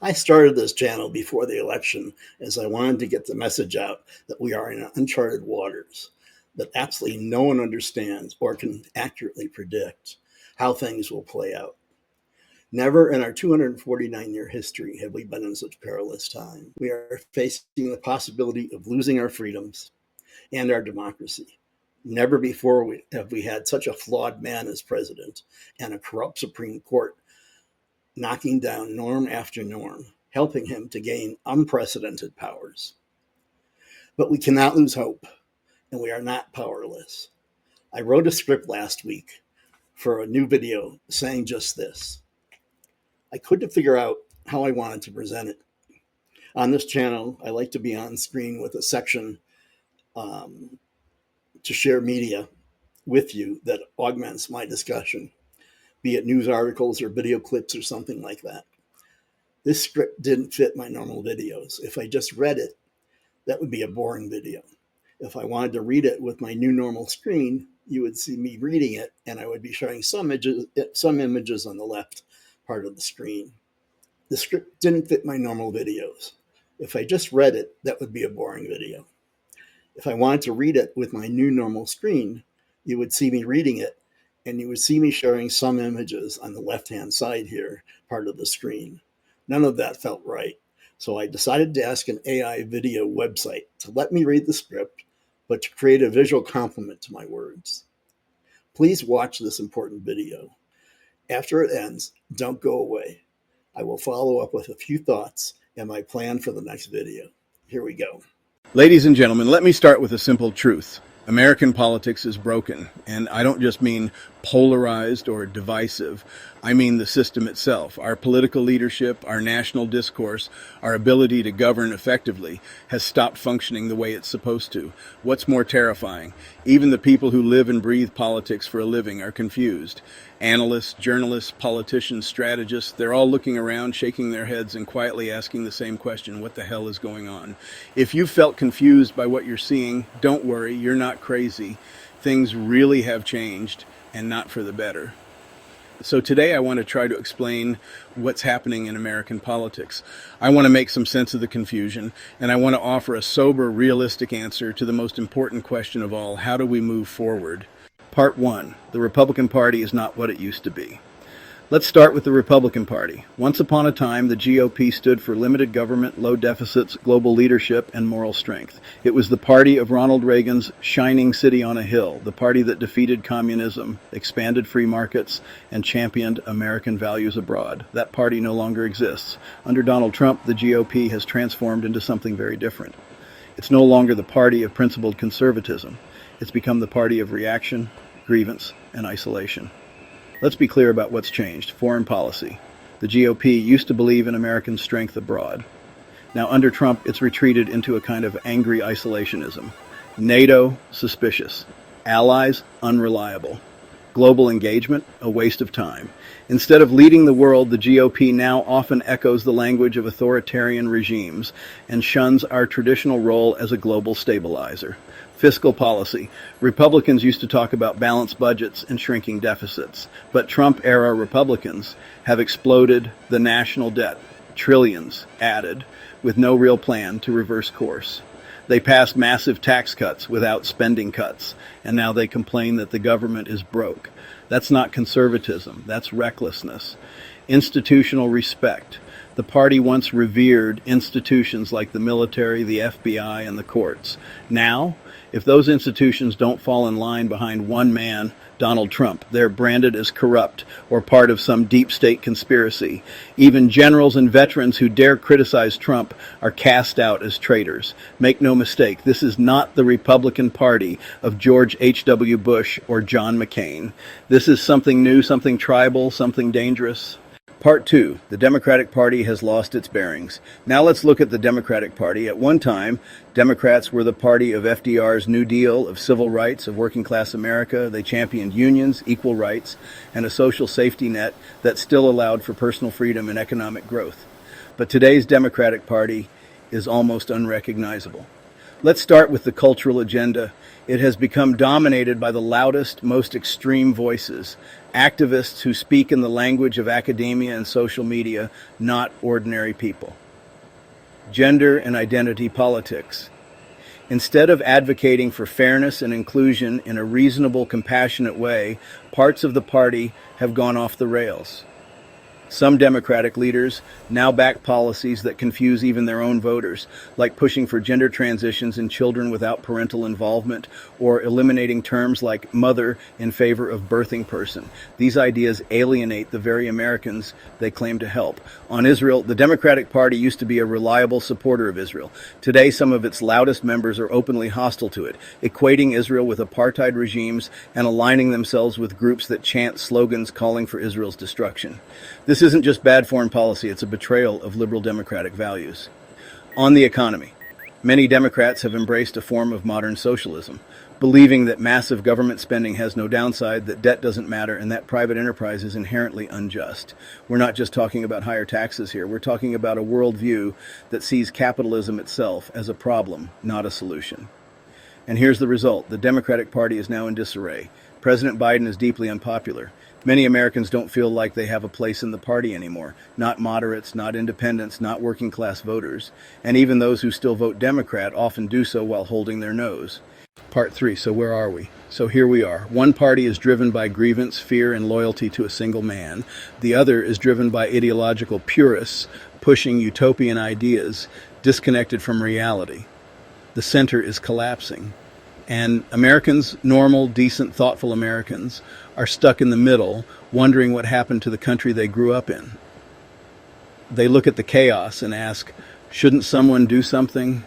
I started this channel before the election as I wanted to get the message out that we are in uncharted waters, that absolutely no one understands or can accurately predict how things will play out. Never in our 249-year history have we been in such perilous time. We are facing the possibility of losing our freedoms and our democracy. Never before have we had such a flawed man as president and a corrupt Supreme Court knocking down norm after norm, helping him to gain unprecedented powers. But we cannot lose hope, and we are not powerless. I wrote a script last week for a new video saying just this. I couldn't figure out how I wanted to present it. On this channel, I like to be on screen with a section to share media with you that augments my discussion, be it news articles or video clips or something like that. This script didn't fit my normal videos. If I just read it, that would be a boring video. If I wanted to read it with my new normal screen, you would see me reading it, and I would be showing some images on the left part of the screen. The script didn't fit my normal videos. If I just read it, that would be a boring video. If I wanted to read it with my new normal screen, you would see me reading it, and you would see me showing some images on the left-hand side here, part of the screen. None of that felt right. So I decided to ask an AI video website to let me read the script, but to create a visual complement to my words. Please watch this important video. After it ends, don't go away. I will follow up with a few thoughts and my plan for the next video. Here we go. Ladies and gentlemen, let me start with a simple truth. American politics is broken, and I don't just mean polarized or divisive. I mean the system itself. Our political leadership, our national discourse, our ability to govern effectively has stopped functioning the way it's supposed to. What's more terrifying? Even the people who live and breathe politics for a living are confused. Analysts, journalists, politicians, strategists, they're all looking around, shaking their heads and quietly asking the same question, what the hell is going on? If you felt confused by what you're seeing, don't worry, you're not crazy. Things really have changed, and not for the better. So today I want to try to explain what's happening in American politics. I want to make some sense of the confusion, and I want to offer a sober, realistic answer to the most important question of all: how do we move forward? Part 1. The Republican Party is not what it used to be. Let's start with the Republican Party. Once upon a time, the GOP stood for limited government, low deficits, global leadership, and moral strength. It was the party of Ronald Reagan's shining city on a hill, the party that defeated communism, expanded free markets, and championed American values abroad. That party no longer exists. Under Donald Trump, the GOP has transformed into something very different. It's no longer the party of principled conservatism. It's become the party of reaction, grievance, and isolation. Let's be clear about what's changed. Foreign policy. The GOP used to believe in American strength abroad. Now, under Trump, it's retreated into a kind of angry isolationism. NATO, suspicious. Allies, unreliable. Global engagement, a waste of time. Instead of leading the world, the GOP now often echoes the language of authoritarian regimes and shuns our traditional role as a global stabilizer. Fiscal policy. Republicans used to talk about balanced budgets and shrinking deficits, but Trump-era Republicans have exploded the national debt, trillions added, with no real plan to reverse course. They passed massive tax cuts without spending cuts, and now they complain that the government is broke. That's not conservatism, that's recklessness. Institutional respect. The party once revered institutions like the military, the FBI, and the courts. Now, if those institutions don't fall in line behind one man, Donald Trump, they're branded as corrupt or part of some deep state conspiracy. Even generals and veterans who dare criticize Trump are cast out as traitors. Make no mistake, this is not the Republican Party of George H.W. Bush or John McCain. This is something new, something tribal, something dangerous. Part 2. The Democratic Party has lost its bearings. Now let's look at the Democratic Party. At one time, Democrats were the party of FDR's New Deal, of civil rights, of working-class America. They championed unions, equal rights, and a social safety net that still allowed for personal freedom and economic growth. But today's Democratic Party is almost unrecognizable. Let's start with the cultural agenda. It has become dominated by the loudest, most extreme voices, activists who speak in the language of academia and social media, not ordinary people. Gender and identity politics. Instead of advocating for fairness and inclusion in a reasonable, compassionate way, parts of the party have gone off the rails. Some Democratic leaders now back policies that confuse even their own voters, like pushing for gender transitions in children without parental involvement or eliminating terms like mother in favor of birthing person. These ideas alienate the very Americans they claim to help. On Israel, the Democratic Party used to be a reliable supporter of Israel. Today, some of its loudest members are openly hostile to it, equating Israel with apartheid regimes and aligning themselves with groups that chant slogans calling for Israel's destruction. This isn't just bad foreign policy, it's a betrayal of liberal democratic values. On the economy, many Democrats have embraced a form of modern socialism, believing that massive government spending has no downside, that debt doesn't matter, and that private enterprise is inherently unjust. We're not just talking about higher taxes here, we're talking about a worldview that sees capitalism itself as a problem, not a solution. And here's the result. The Democratic Party is now in disarray. President Biden is deeply unpopular. Many Americans don't feel like they have a place in the party anymore. Not moderates, not independents, not working class voters. And even those who still vote Democrat often do so while holding their nose. Part 3. So where are we? So here we are. One party is driven by grievance, fear, and loyalty to a single man. The other is driven by ideological purists pushing utopian ideas disconnected from reality. The center is collapsing. And Americans, normal, decent, thoughtful Americans, are stuck in the middle, wondering what happened to the country they grew up in. They look at the chaos and ask, shouldn't someone do something?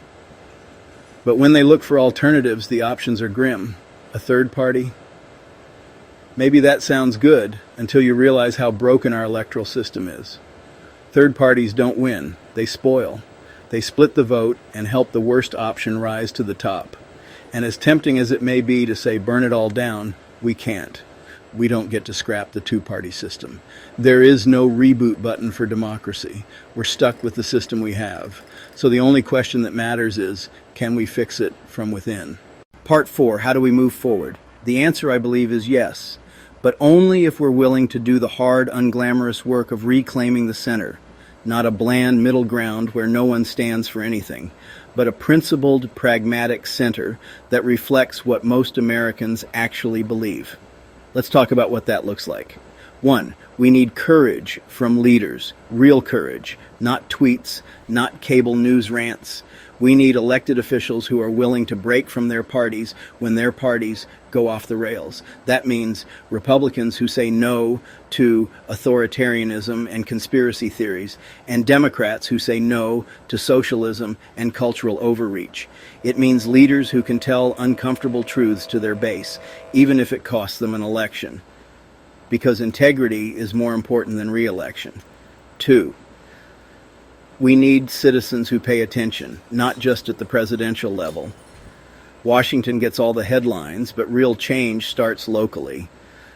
But when they look for alternatives, the options are grim. A third party? Maybe that sounds good until you realize how broken our electoral system is. Third parties don't win, they spoil. They split the vote and help the worst option rise to the top. And as tempting as it may be to say burn it all down, we can't. We don't get to scrap the two-party system. There is no reboot button for democracy. We're stuck with the system we have. So the only question that matters is, can we fix it from within? Part 4, how do we move forward? The answer, I believe, is yes, but only if we're willing to do the hard, unglamorous work of reclaiming the center, not a bland middle ground where no one stands for anything, but a principled, pragmatic center that reflects what most Americans actually believe. Let's talk about what that looks like. 1, we need courage from leaders, real courage, not tweets, not cable news rants. We need elected officials who are willing to break from their parties when their parties go off the rails. That means Republicans who say no to authoritarianism and conspiracy theories, and Democrats who say no to socialism and cultural overreach. It means leaders who can tell uncomfortable truths to their base, even if it costs them an election. Because integrity is more important than re-election. 2, we need citizens who pay attention, not just at the presidential level. Washington gets all the headlines, but real change starts locally.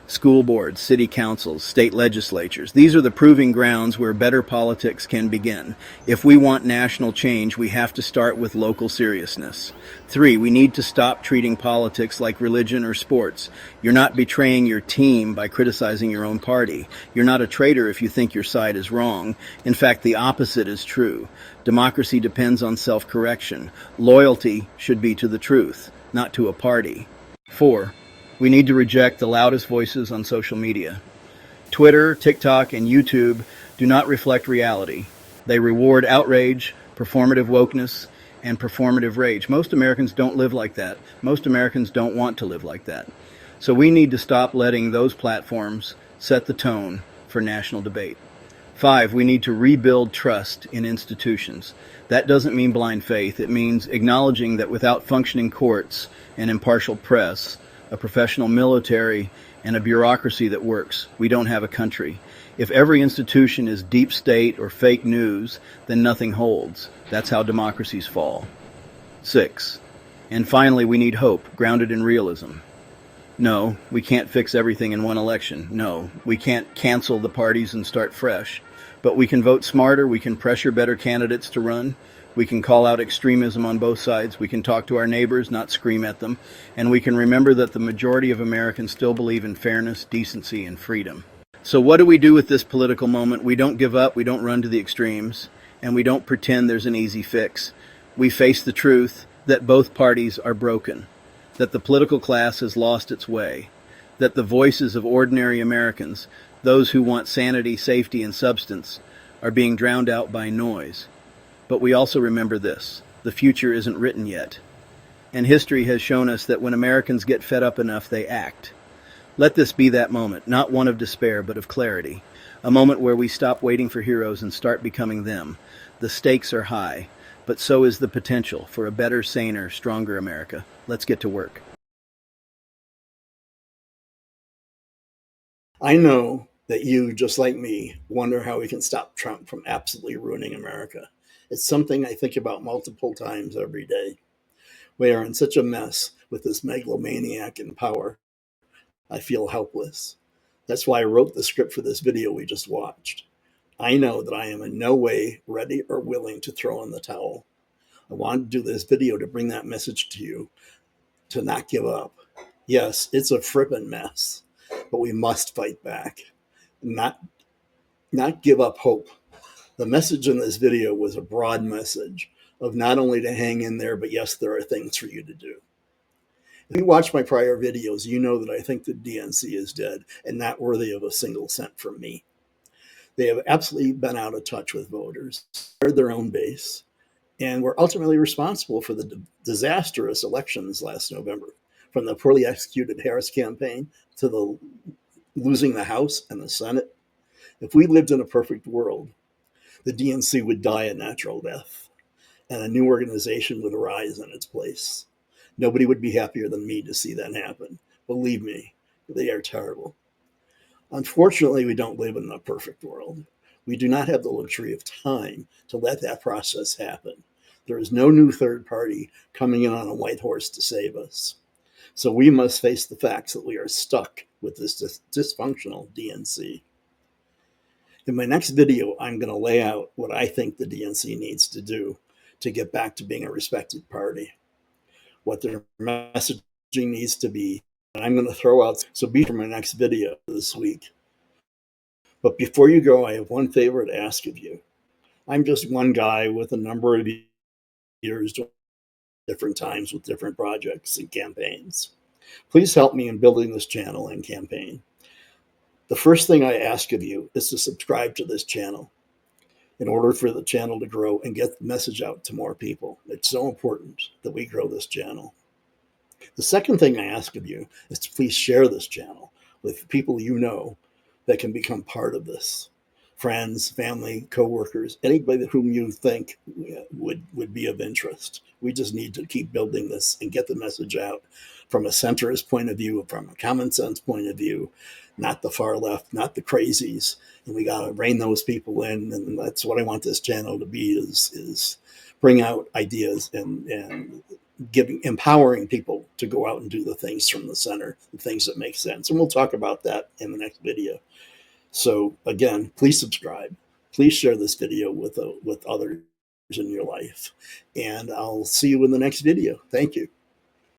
School boards, city councils, state legislatures. These are the proving grounds where better politics can begin. If we want national change, we have to start with local seriousness. 3, we need to stop treating politics like religion or sports. You're not betraying your team by criticizing your own party. You're not a traitor if you think your side is wrong. In fact, the opposite is true. Democracy depends on self-correction. Loyalty should be to the truth, not to a party. 4, we need to reject the loudest voices on social media. Twitter, TikTok, and YouTube do not reflect reality. They reward outrage, performative wokeness, and performative rage. Most Americans don't live like that. Most Americans don't want to live like that. So we need to stop letting those platforms set the tone for national debate. 5, we need to rebuild trust in institutions. That doesn't mean blind faith. It means acknowledging that without functioning courts, an impartial press, a professional military, and a bureaucracy that works, we don't have a country. If every institution is deep state or fake news, then nothing holds. That's how democracies fall. 6, and finally, we need hope, grounded in realism. No, we can't fix everything in one election. No, we can't cancel the parties and start fresh. But we can vote smarter, we can pressure better candidates to run, we can call out extremism on both sides, we can talk to our neighbors, not scream at them, and we can remember that the majority of Americans still believe in fairness, decency, and freedom. So what do we do with this political moment? We don't give up, we don't run to the extremes, and we don't pretend there's an easy fix. We face the truth that both parties are broken, that the political class has lost its way, that the voices of ordinary Americans, those who want sanity, safety, and substance, are being drowned out by noise. But we also remember this: the future isn't written yet. And history has shown us that when Americans get fed up enough, they act. Let this be that moment, not one of despair, but of clarity. A moment where we stop waiting for heroes and start becoming them. The stakes are high, but so is the potential for a better, saner, stronger America. Let's get to work. I know that you, just like me, wonder how we can stop Trump from absolutely ruining America. It's something I think about multiple times every day. We are in such a mess with this megalomaniac in power. I feel helpless. That's why I wrote the script for this video we just watched. I know that I am in no way ready or willing to throw in the towel. I wanted to do this video to bring that message to you, to not give up. Yes, it's a frippin' mess, but we must fight back, not give up hope. The message in this video was a broad message of not only to hang in there, but yes, there are things for you to do. If you watch my prior videos, you know that I think the DNC is dead and not worthy of a single cent from me. They have absolutely been out of touch with voters, started their own base, and were ultimately responsible for the disastrous elections last November, from the poorly executed Harris campaign to the losing the House and the Senate. If we lived in a perfect world, the DNC would die a natural death, and a new organization would arise in its place. Nobody would be happier than me to see that happen. Believe me, they are terrible. Unfortunately, we don't live in a perfect world. We do not have the luxury of time to let that process happen. There is no new third party coming in on a white horse to save us. So we must face the facts that we are stuck with this dysfunctional DNC. In my next video, I'm going to lay out what I think the DNC needs to do to get back to being a respected party, what their messaging needs to be. And I'm going to throw out, so be for my next video this week. But before you go, I have one favor to ask of you. I'm just one guy with a number of years doing different times with different projects and campaigns. Please help me in building this channel and campaign. The first thing I ask of you is to subscribe to this channel in order for the channel to grow and get the message out to more people. It's so important that we grow this channel. The second thing I ask of you is to please share this channel with people you know that can become part of this. Friends, family, coworkers, anybody whom you think would be of interest. We just need to keep building this and get the message out from a centrist point of view, from a common sense point of view, not the far left, not the crazies. And we got to rein those people in. And that's what I want this channel to be, is bring out ideas and empowering people to go out and do the things from the center, the things that make sense. And we'll talk about that in the next video. So again, please subscribe. Please share this video with others in your life. And I'll see you in the next video. Thank you.